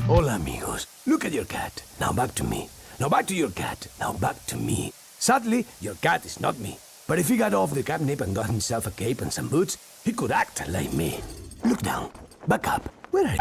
Hola, amigos. Look at your cat. Now back to me. Now back to your cat. Now back to me. Sadly, your cat is not me. But if he got off the catnip and got himself a cape and some boots, he could act like me. Look down. Back up. Where are you?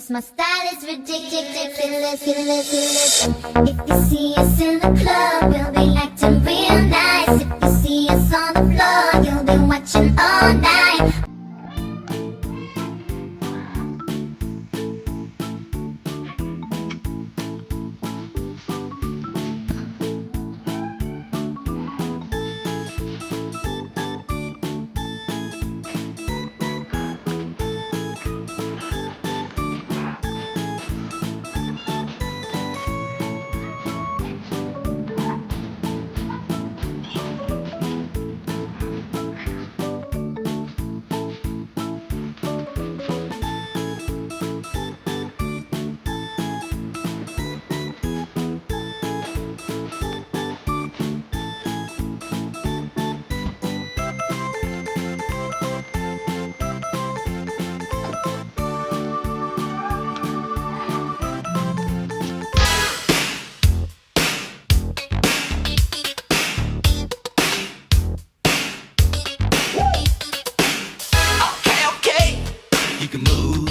My style is ridiculous. If you see us in the club, we'll be acting real nice. If you see us on the floor, you'll be watching all night. You can move